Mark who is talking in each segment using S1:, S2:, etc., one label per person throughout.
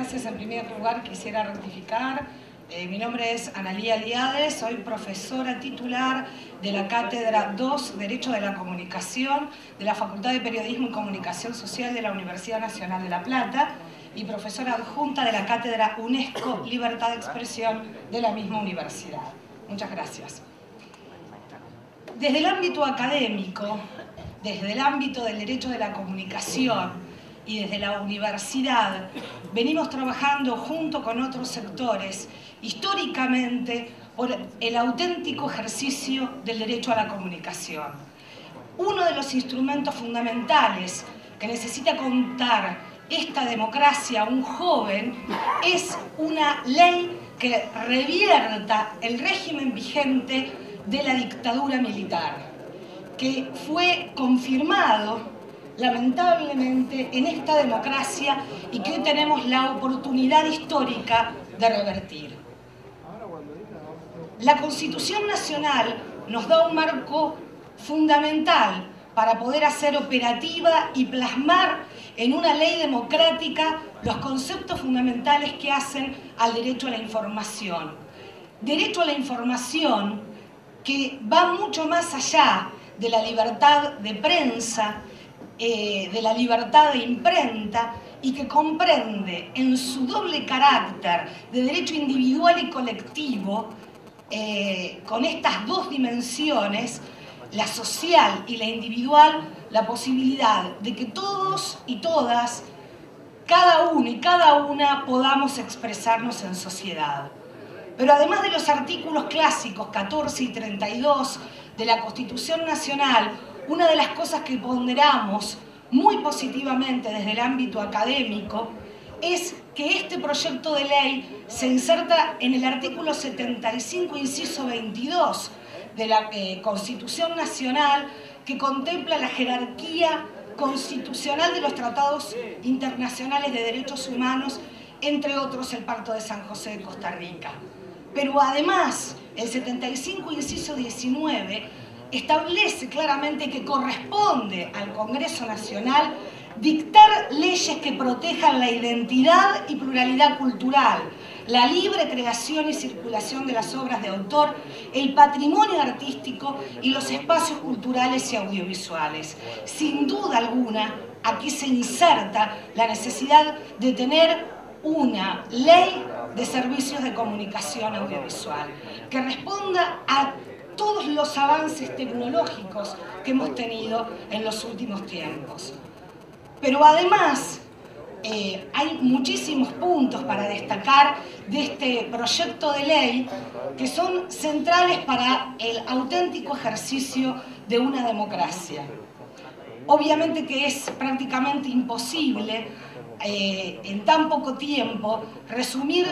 S1: gracias. En primer lugar quisiera rectificar. Mi nombre es Analía Liades, soy profesora titular de la Cátedra 2, Derecho de la Comunicación, de la Facultad de Periodismo y Comunicación Social de la Universidad Nacional de La Plata y profesora adjunta de la Cátedra UNESCO, Libertad de Expresión de la misma universidad. Muchas gracias. Desde el ámbito académico, desde el ámbito del derecho de la comunicación y desde la universidad, venimos trabajando junto con otros sectores históricamente por el auténtico ejercicio del derecho a la comunicación. Uno de los instrumentos fundamentales que necesita contar esta democracia, un joven, es una ley que revierta el régimen vigente de la dictadura militar, que fue confirmado lamentablemente en esta democracia y que hoy tenemos la oportunidad histórica de revertir. La Constitución Nacional nos da un marco fundamental para poder hacer operativa y plasmar en una ley democrática los conceptos fundamentales que hacen al derecho a la información. Derecho a la información que va mucho más allá de la libertad de prensa, de la libertad de imprenta, y que comprende en su doble carácter de derecho individual y colectivo, con estas dos dimensiones, la social y la individual, la posibilidad de que todos y todas, cada uno y cada una, podamos expresarnos en sociedad. Pero además de los artículos clásicos 14 y 32 de la Constitución Nacional, una de las cosas que ponderamos muy positivamente desde el ámbito académico es que este proyecto de ley se inserta en el artículo 75, inciso 22 de la Constitución Nacional, que contempla la jerarquía constitucional de los tratados internacionales de derechos humanos, entre otros el Pacto de San José de Costa Rica. Pero además, el 75, inciso 19, establece claramente que corresponde al Congreso Nacional dictar leyes que protejan la identidad y pluralidad cultural, la libre creación y circulación de las obras de autor, el patrimonio artístico y los espacios culturales y audiovisuales. Sin duda alguna, aquí se inserta la necesidad de tener una ley de servicios de comunicación audiovisual que responda a todos los avances tecnológicos que hemos tenido en los últimos tiempos. Pero además, hay muchísimos puntos para destacar de este proyecto de ley que son centrales para el auténtico ejercicio de una democracia. Obviamente que es prácticamente imposible en tan poco tiempo resumir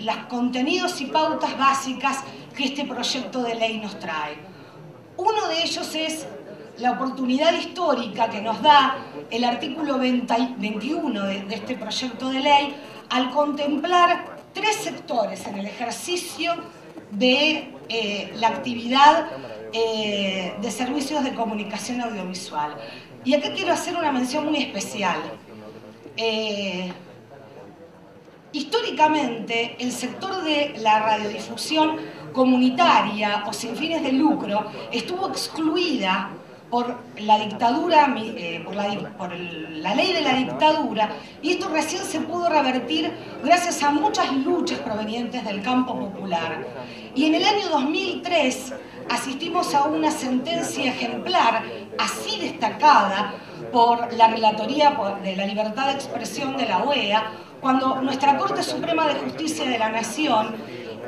S1: los contenidos y pautas básicas que este proyecto de ley nos trae. Uno de ellos es la oportunidad histórica que nos da el artículo 21 de este proyecto de ley al contemplar tres sectores en el ejercicio de la actividad de servicios de comunicación audiovisual. Y acá quiero hacer una mención muy especial. Históricamente, el sector de la radiodifusión comunitaria o sin fines de lucro estuvo excluida por la dictadura, por la ley de la dictadura, y esto recién se pudo revertir gracias a muchas luchas provenientes del campo popular. Y en el año 2003 asistimos a una sentencia ejemplar, así destacada por la Relatoría de la Libertad de Expresión de la OEA, cuando nuestra Corte Suprema de Justicia de la Nación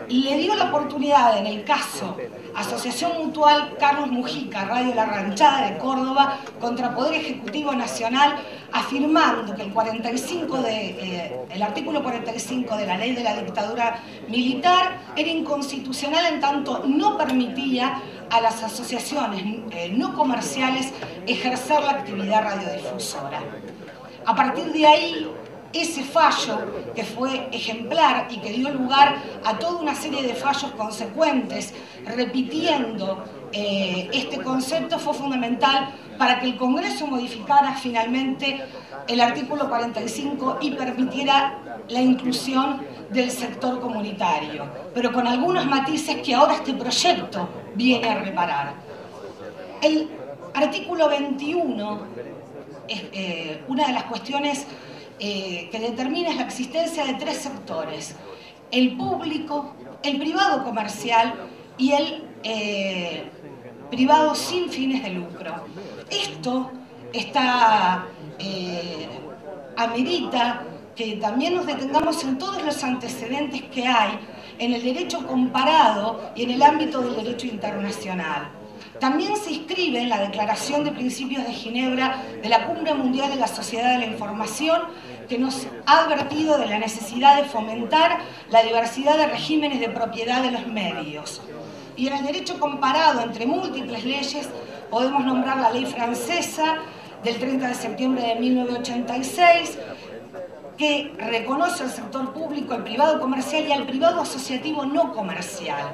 S1: le dio la oportunidad, en el caso Asociación Mutual Carlos Mujica, Radio La Ranchada de Córdoba, contra Poder Ejecutivo Nacional, afirmando que el artículo 45 de la ley de la dictadura militar era inconstitucional en tanto no permitía a las asociaciones no comerciales ejercer la actividad radiodifusora. A partir de ahí, ese fallo, que fue ejemplar y que dio lugar a toda una serie de fallos consecuentes, repitiendo este concepto fue fundamental para que el Congreso modificara finalmente el artículo 45 y permitiera la inclusión del sector comunitario, pero con algunos matices que ahora este proyecto viene a reparar. El artículo 21, una de las cuestiones que determina es la existencia de tres sectores: el público, el privado comercial y el privado sin fines de lucro. Esto amerita que también nos detengamos en todos los antecedentes que hay en el derecho comparado y en el ámbito del derecho internacional. También se inscribe en la Declaración de Principios de Ginebra de la Cumbre Mundial de la Sociedad de la Información, que nos ha advertido de la necesidad de fomentar la diversidad de regímenes de propiedad de los medios. Y en el derecho comparado entre múltiples leyes podemos nombrar la ley francesa del 30 de septiembre de 1986, que reconoce al sector público, al privado comercial y al privado asociativo no comercial.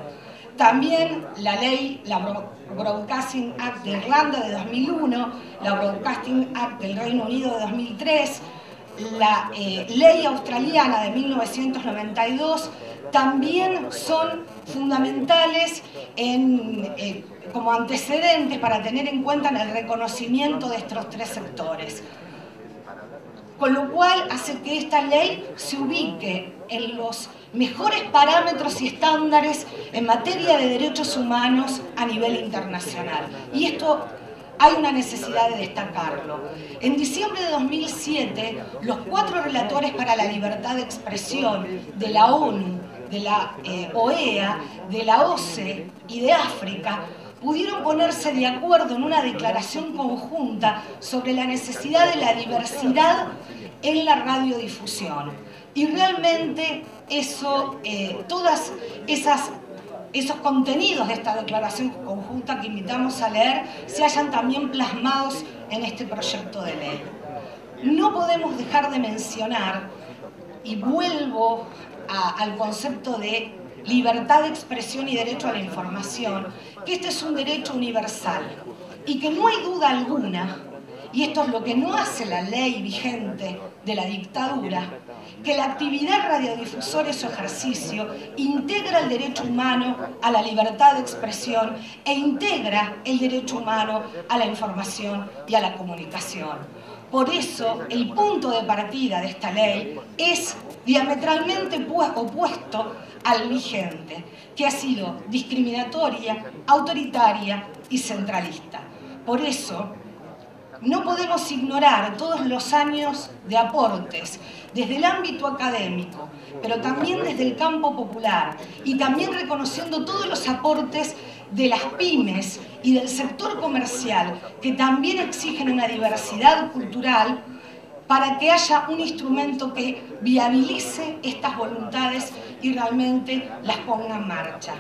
S1: También la ley, la Broadcasting Act de Irlanda de 2001, la Broadcasting Act del Reino Unido de 2003, la ley australiana de 1992, también son fundamentales como antecedentes para tener en cuenta en el reconocimiento de estos tres sectores. Con lo cual hace que esta ley se ubique en los mejores parámetros y estándares en materia de derechos humanos a nivel internacional. Y esto hay una necesidad de destacarlo. En diciembre de 2007, los 4 relatores para la libertad de expresión de la ONU, de la OEA, de la OCE y de África pudieron ponerse de acuerdo en una declaración conjunta sobre la necesidad de la diversidad en la radiodifusión. Y realmente todos esos contenidos de esta declaración conjunta que invitamos a leer se hallan también plasmados en este proyecto de ley. No podemos dejar de mencionar, y vuelvo al concepto de libertad de expresión y derecho a la información, que este es un derecho universal y que no hay duda alguna, y esto es lo que no hace la ley vigente de la dictadura, que la actividad radiodifusora y su ejercicio integra el derecho humano a la libertad de expresión e integra el derecho humano a la información y a la comunicación. Por eso, el punto de partida de esta ley es diametralmente opuesto al vigente, que ha sido discriminatoria, autoritaria y centralista. Por eso, no podemos ignorar todos los años de aportes desde el ámbito académico, pero también desde el campo popular, y también reconociendo todos los aportes de las pymes y del sector comercial, que también exigen una diversidad cultural para que haya un instrumento que viabilice estas voluntades y realmente las ponga en marcha.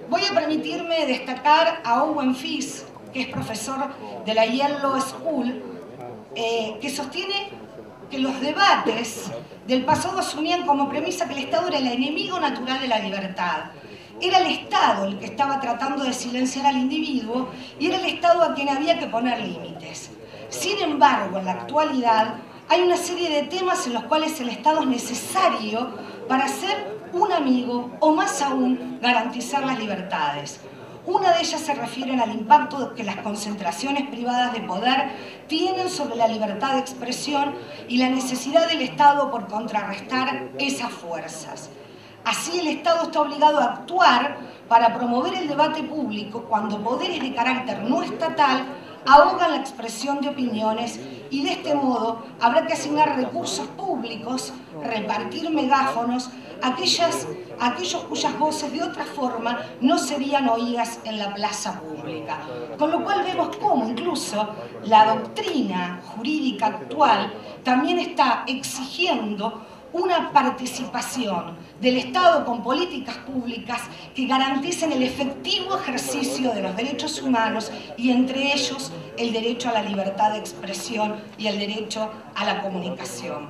S1: Voy a permitirme destacar a Owen Fisk, que es profesor de la Yale Law School, que sostiene que los debates del pasado asumían como premisa que el Estado era el enemigo natural de la libertad. Era el Estado el que estaba tratando de silenciar al individuo y era el Estado a quien había que poner límites. Sin embargo, en la actualidad hay una serie de temas en los cuales el Estado es necesario para ser un amigo o, más aún, garantizar las libertades. Una de ellas se refiere al impacto que las concentraciones privadas de poder tienen sobre la libertad de expresión y la necesidad del Estado por contrarrestar esas fuerzas. Así, el Estado está obligado a actuar para promover el debate público cuando poderes de carácter no estatal ahogan la expresión de opiniones, y de este modo habrá que asignar recursos públicos, repartir megáfonos a aquellos cuyas voces de otra forma no serían oídas en la plaza pública. Con lo cual vemos cómo incluso la doctrina jurídica actual también está exigiendo una participación del Estado con políticas públicas que garanticen el efectivo ejercicio de los derechos humanos, y entre ellos el derecho a la libertad de expresión y el derecho a la comunicación.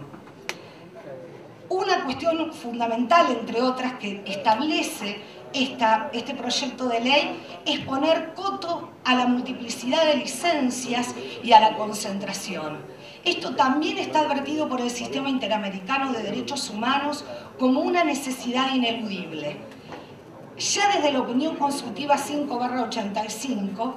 S1: Una cuestión fundamental, entre otras, que establece este proyecto de ley es poner coto a la multiplicidad de licencias y a la concentración. Esto también está advertido por el Sistema Interamericano de Derechos Humanos como una necesidad ineludible. Ya desde la opinión consultiva 5/85,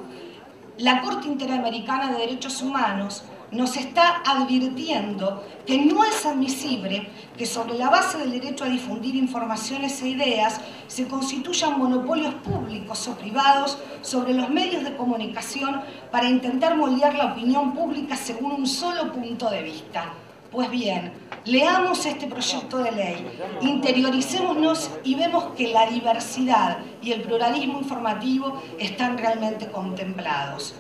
S1: la Corte Interamericana de Derechos Humanos nos está advirtiendo que no es admisible que sobre la base del derecho a difundir informaciones e ideas se constituyan monopolios públicos o privados sobre los medios de comunicación para intentar moldear la opinión pública según un solo punto de vista. Pues bien, leamos este proyecto de ley, interioricémonos y vemos que la diversidad y el pluralismo informativo están realmente contemplados.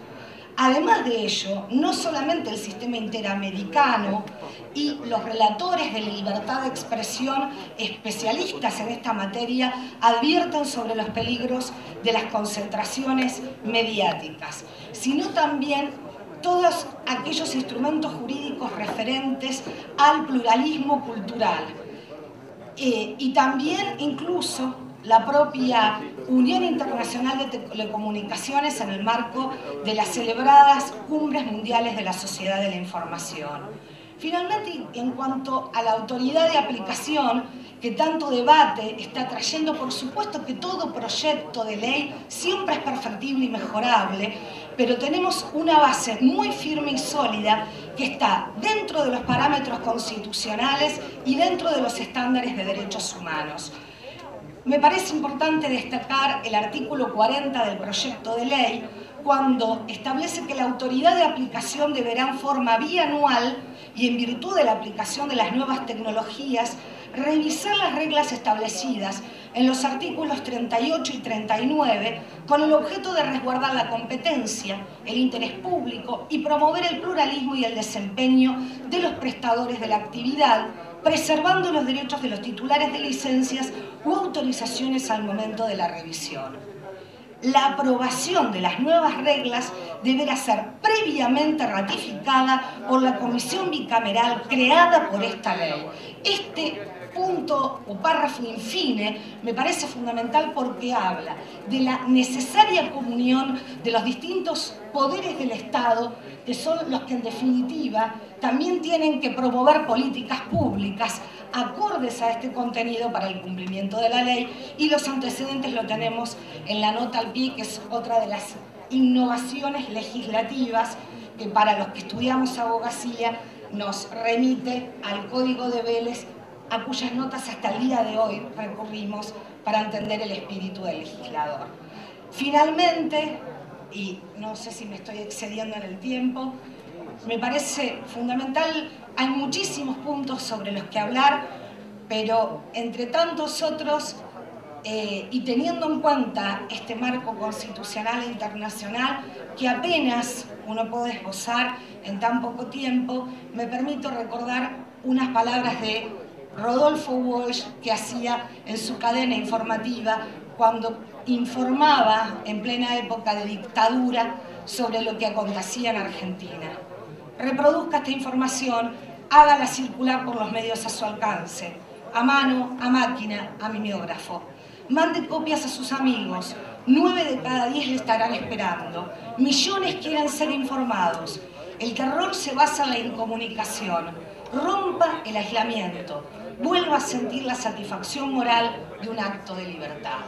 S1: Además de ello, no solamente el sistema interamericano y los relatores de la libertad de expresión, especialistas en esta materia, advierten sobre los peligros de las concentraciones mediáticas, sino también todos aquellos instrumentos jurídicos referentes al pluralismo cultural. Y también incluso la propia Unión Internacional de Telecomunicaciones en el marco de las celebradas Cumbres Mundiales de la Sociedad de la Información. Finalmente, en cuanto a la autoridad de aplicación, que tanto debate está trayendo, por supuesto que todo proyecto de ley siempre es perfectible y mejorable, pero tenemos una base muy firme y sólida que está dentro de los parámetros constitucionales y dentro de los estándares de derechos humanos. Me parece importante destacar el artículo 40 del proyecto de ley, cuando establece que la autoridad de aplicación deberá en forma bianual y en virtud de la aplicación de las nuevas tecnologías, revisar las reglas establecidas en los artículos 38 y 39 con el objeto de resguardar la competencia, el interés público y promover el pluralismo y el desempeño de los prestadores de la actividad, preservando los derechos de los titulares de licencias u autorizaciones al momento de la revisión. La aprobación de las nuevas reglas deberá ser previamente ratificada por la comisión bicameral creada por esta ley. Este punto o párrafo infine me parece fundamental porque habla de la necesaria comunión de los distintos poderes del Estado, que son los que en definitiva también tienen que promover políticas públicas acordes a este contenido para el cumplimiento de la ley, y los antecedentes lo tenemos en la nota al pie, que es otra de las innovaciones legislativas que para los que estudiamos abogacía nos remite al Código de Vélez, a cuyas notas hasta el día de hoy recurrimos para entender el espíritu del legislador. Finalmente, y no sé si me estoy excediendo en el tiempo, me parece fundamental, hay muchísimos puntos sobre los que hablar, pero entre tantos otros, y teniendo en cuenta este marco constitucional e internacional que apenas uno puede esbozar en tan poco tiempo, me permito recordar unas palabras de Rodolfo Walsh que hacía en su cadena informativa cuando informaba en plena época de dictadura sobre lo que acontecía en Argentina. Reproduzca esta información, hágala circular por los medios a su alcance, a mano, a máquina, a mimeógrafo. Mande copias a sus amigos, 9 de cada 10 le estarán esperando. Millones quieren ser informados. El terror se basa en la incomunicación. Rompa el aislamiento. Vuelva a sentir la satisfacción moral de un acto de libertad.